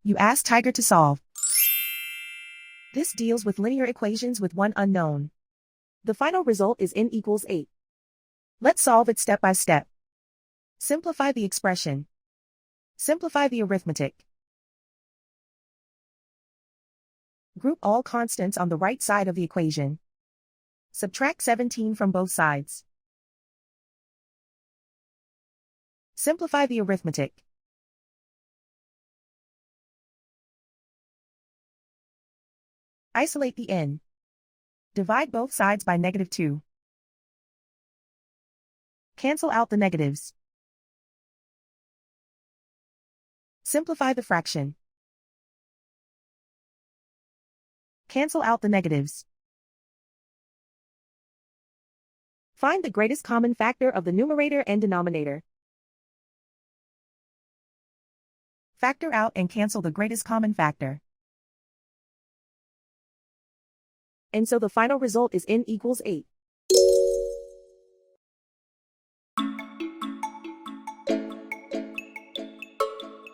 You ask Tiger to solve. This deals with linear equations with one unknown. The final result is n equals 8. Let's solve it step by step. Simplify the expression. Simplify the arithmetic. Group all constants on the right side of the equation. Subtract 17 from both sides. Simplify the arithmetic. Isolate the n. Divide both sides by -2. Cancel out the negatives. Simplify the fraction. Cancel out the negatives. Find the greatest common factor of the numerator and denominator. Factor out and cancel the greatest common factor. And so the final result is n equals 8.